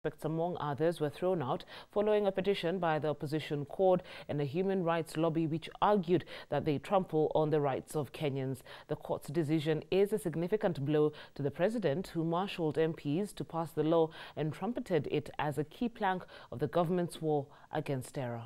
suspects, among others, were thrown out following a petition by the opposition CORD and a human rights lobby which argued that they trample on the rights of Kenyans. The court's decision is a significant blow to the president, who marshaled MPs to pass the law and trumpeted it as a key plank of the government's war against terror.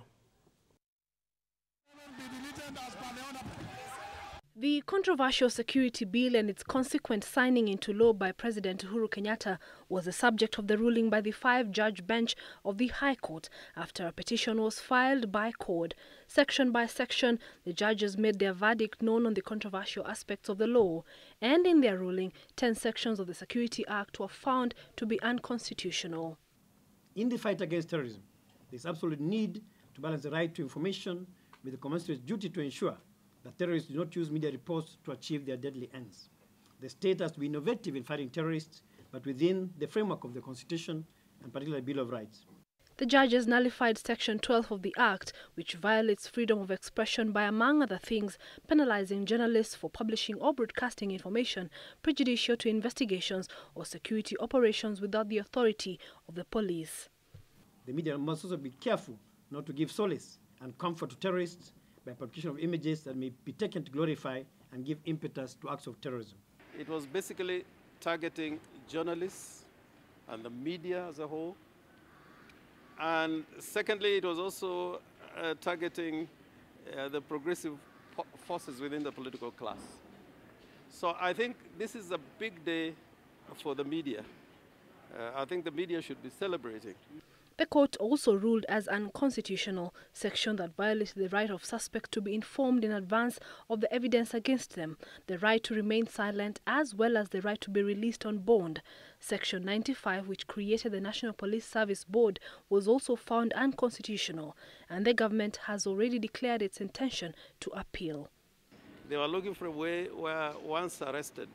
The controversial security bill and its consequent signing into law by President Uhuru Kenyatta was the subject of the ruling by the 5-judge bench of the High Court after a petition was filed by CORD. Section by section, the judges made their verdict known on the controversial aspects of the law, and in their ruling, 10 sections of the Security Act were found to be unconstitutional. In the fight against terrorism, there is absolute need to balance the right to information with the commensurate duty to ensure that terrorists do not use media reports to achieve their deadly ends. The state has to be innovative in fighting terrorists, but within the framework of the Constitution and particularly Bill of Rights. The judges nullified Section 12 of the Act, which violates freedom of expression by, among other things, penalizing journalists for publishing or broadcasting information prejudicial to investigations or security operations without the authority of the police. The media must also be careful not to give solace and comfort to terrorists by publication of images that may be taken to glorify and give impetus to acts of terrorism. It was basically targeting journalists and the media as a whole. And secondly, it was also targeting the progressive forces within the political class. So I think this is a big day for the media. I think the media should be celebrating. The court also ruled as unconstitutional section that violates the right of suspects to be informed in advance of the evidence against them, the right to remain silent, as well as the right to be released on bond. Section 95, which created the National Police Service Board, was also found unconstitutional, and the government has already declared its intention to appeal. They were looking for a way where once arrested,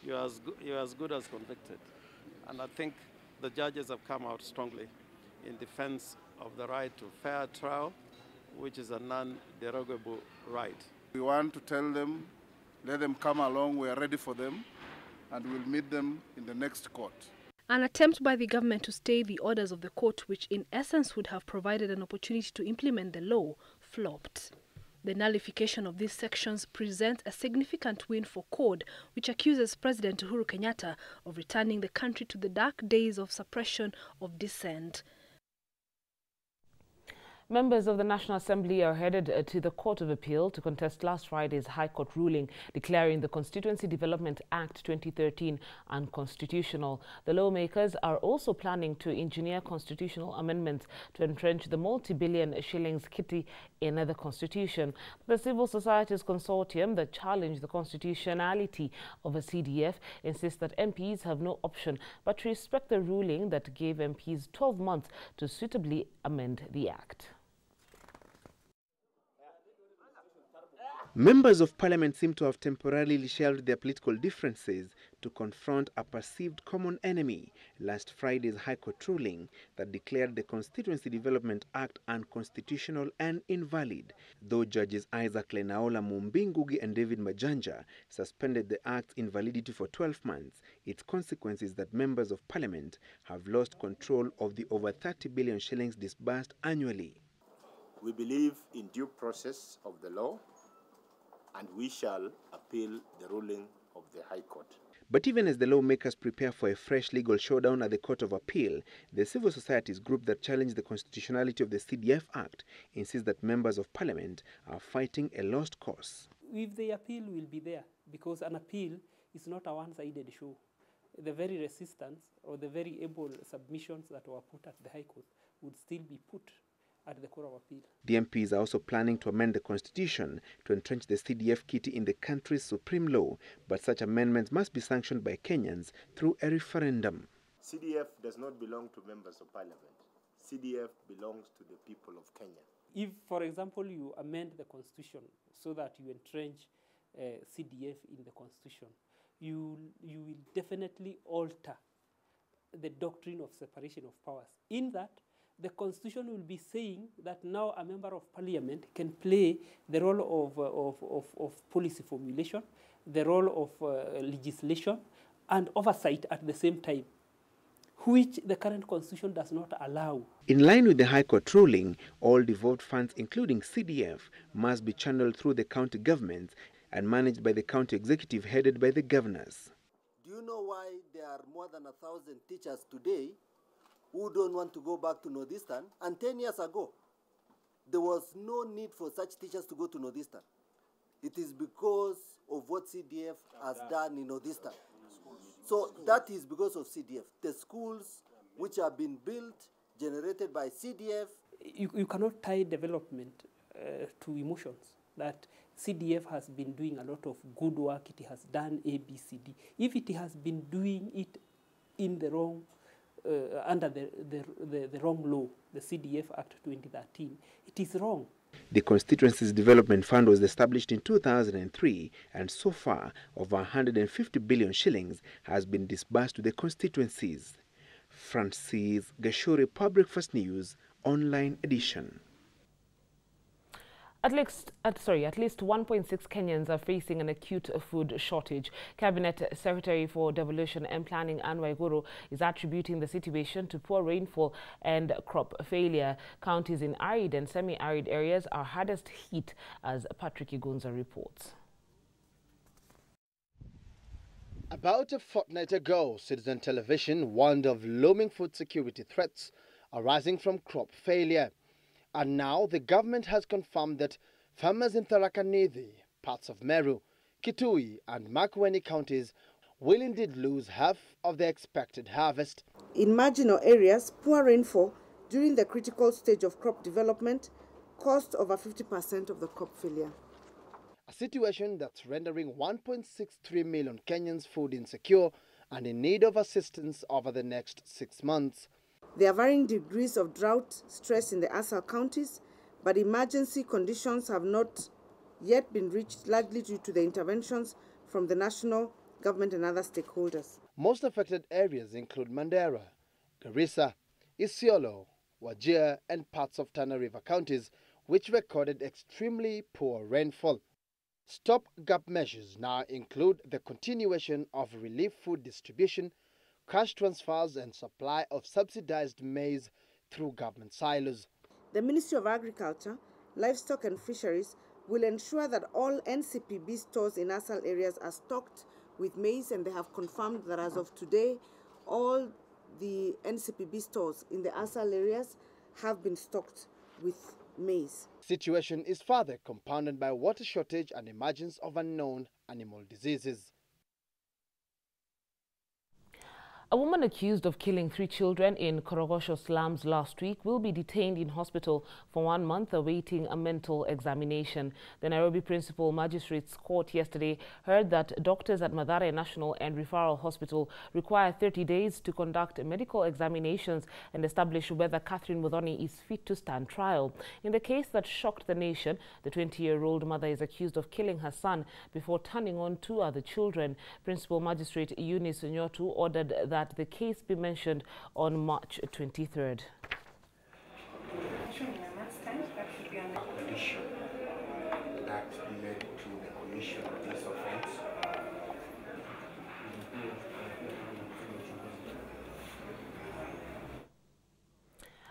you're as good as convicted. And I think the judges have come out strongly in defense of the right to fair trial, which is a non-derogable right. We want to tell them, let them come along, we are ready for them, and we'll meet them in the next court. An attempt by the government to stay the orders of the court, which in essence would have provided an opportunity to implement the law, flopped. The nullification of these sections presents a significant win for CORD, which accuses President Uhuru Kenyatta of returning the country to the dark days of suppression of dissent. Members of the National Assembly are headed to the Court of Appeal to contest last Friday's High Court ruling declaring the Constituency Development Act 2013 unconstitutional. The lawmakers are also planning to engineer constitutional amendments to entrench the multi-billion shillings kitty in the Constitution. The civil society's consortium that challenged the constitutionality of a CDF insists that MPs have no option but to respect the ruling that gave MPs 12 months to suitably amend the Act. Members of Parliament seem to have temporarily shelved their political differences to confront a perceived common enemy, last Friday's High Court ruling that declared the Constituency Development Act unconstitutional and invalid, though Judges Isaac Lenaola Mumbingugi and David Majanja suspended the Act's invalidity for 12 months. Its consequence is that members of Parliament have lost control of the over 30 billion shillings disbursed annually. We believe in due process of the law, and we shall appeal the ruling of the High Court. But even as the lawmakers prepare for a fresh legal showdown at the Court of Appeal, the civil societies group that challenged the constitutionality of the CDF Act insists that members of Parliament are fighting a lost cause. If the appeal will be there, because an appeal is not a one-sided show. The very resistance or the very able submissions that were put at the High Court would still be put at the Court of Appeal. The MPs are also planning to amend the Constitution to entrench the CDF kitty in the country's supreme law, but such amendments must be sanctioned by Kenyans through a referendum. CDF does not belong to members of Parliament. CDF belongs to the people of Kenya. If, for example, you amend the Constitution so that you entrench CDF in the Constitution, you will definitely alter the doctrine of separation of powers, in that the Constitution will be saying that now a member of Parliament can play the role of policy formulation, the role of legislation, and oversight at the same time. which the current constitution does not allow. In line with the High Court ruling, all devolved funds, including CDF, must be channeled through the county governments and managed by the county executive headed by the governors. Do you know why there are more than 1,000 teachers today who don't want to go back to Northeastern? And 10 years ago, there was no need for such teachers to go to Northeastern. It is because of what CDF has done in Northeastern. So that is because of CDF. The schools which have been built, generated by CDF. You cannot tie development to emotions. That CDF has been doing a lot of good work. It has done A, B, C, D. If it has been doing it in the wrong, under the wrong law, the CDF Act 2013, it is wrong. The Constituency's Development Fund was established in 2003, and so far over 150 billion shillings has been disbursed to the constituencies. Francis Gashuri, Public First News, online edition. At least 1.6 Kenyans are facing an acute food shortage. Cabinet Secretary for Devolution and Planning, Anne Waiguru, is attributing the situation to poor rainfall and crop failure. Counties in arid and semi-arid areas are hardest hit, as Patrick Igunza reports. About a fortnight ago, Citizen Television warned of looming food security threats arising from crop failure. And now the government has confirmed that farmers in Tharaka Nithi, parts of Meru, Kitui and Makueni counties will indeed lose half of their expected harvest. In marginal areas, poor rainfall during the critical stage of crop development caused over 50% of the crop failure. A situation that's rendering 1.63 million Kenyans food insecure and in need of assistance over the next 6 months. There are varying degrees of drought stress in the ASAL counties, but emergency conditions have not yet been reached, largely due to the interventions from the national government and other stakeholders. Most affected areas include Mandera, Garissa, Isiolo, Wajir and parts of Tana River counties, which recorded extremely poor rainfall. Stop-gap measures now include the continuation of relief food distribution, cash transfers and supply of subsidized maize through government silos. The Ministry of Agriculture, Livestock and Fisheries will ensure that all NCPB stores in ASAL areas are stocked with maize, and they have confirmed that as of today, all the NCPB stores in the ASAL areas have been stocked with maize. Situation is further compounded by water shortage and emergence of unknown animal diseases. A woman accused of killing 3 children in Korogosho slums last week will be detained in hospital for 1 month awaiting a mental examination. The Nairobi Principal Magistrates Court yesterday heard that doctors at Mathare National and Referral Hospital require 30 days to conduct medical examinations and establish whether Catherine Muthoni is fit to stand trial. In the case that shocked the nation, the 20-year-old mother is accused of killing her son before turning on 2 other children. Principal Magistrate Eunice Nyotu ordered that the case be mentioned on March 23rd. That led to the commission of this offense.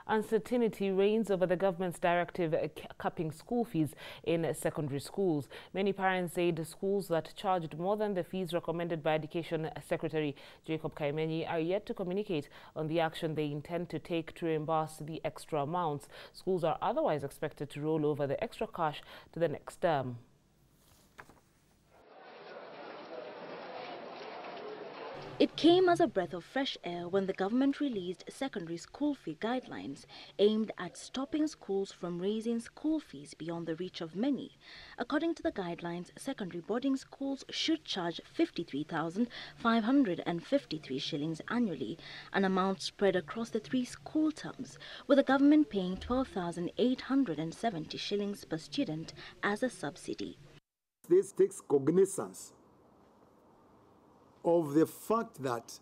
Uncertainty reigns over the government's directive capping school fees in secondary schools. Many parents say the schools that charged more than the fees recommended by Education Secretary Jacob Kaimenyi are yet to communicate on the action they intend to take to reimburse the extra amounts. Schools are otherwise expected to roll over the extra cash to the next term. It came as a breath of fresh air when the government released secondary school fee guidelines aimed at stopping schools from raising school fees beyond the reach of many. According to the guidelines, secondary boarding schools should charge 53,553 shillings annually, an amount spread across the 3 school terms, with the government paying 12,870 shillings per student as a subsidy. This takes cognizance of the fact that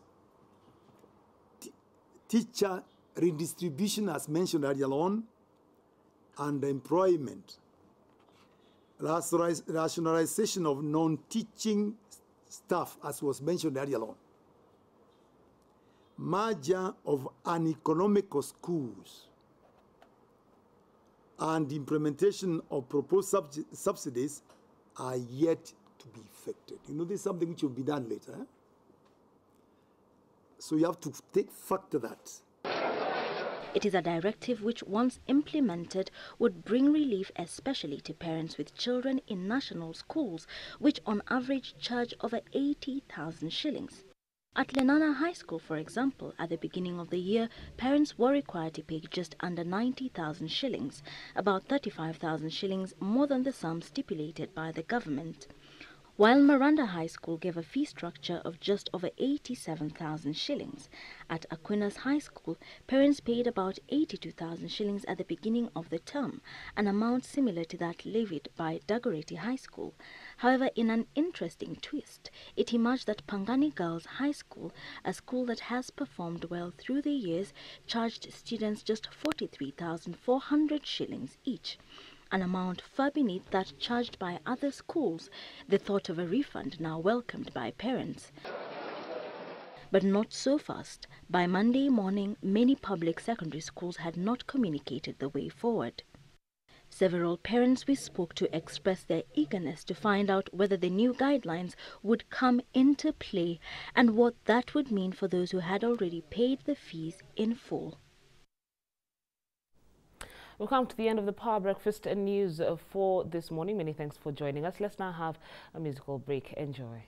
teacher redistribution, as mentioned earlier on, and employment, rationalization of non-teaching staff, as was mentioned earlier on, merger of uneconomical schools and implementation of proposed subsidies are yet to be effected. You know, this is something which will be done later. So you have to take factor that. It is a directive which, once implemented, would bring relief especially to parents with children in national schools, which on average charge over 80,000 shillings. At Lenana High School, for example, at the beginning of the year, parents were required to pay just under 90,000 shillings, about 35,000 shillings more than the sum stipulated by the government. While Miranda High School gave a fee structure of just over 87,000 shillings. At Aquinas High School, parents paid about 82,000 shillings at the beginning of the term, an amount similar to that levied by Dagoretti High School. However, in an interesting twist, it emerged that Pangani Girls High School, a school that has performed well through the years, charged students just 43,400 shillings each, an amount far beneath that charged by other schools, the thought of a refund now welcomed by parents. But not so fast. By Monday morning, many public secondary schools had not communicated the way forward. Several parents we spoke to expressed their eagerness to find out whether the new guidelines would come into play and what that would mean for those who had already paid the fees in full. We've come to the end of the Power Breakfast news for this morning. Many thanks for joining us. Let's now have a musical break. Enjoy.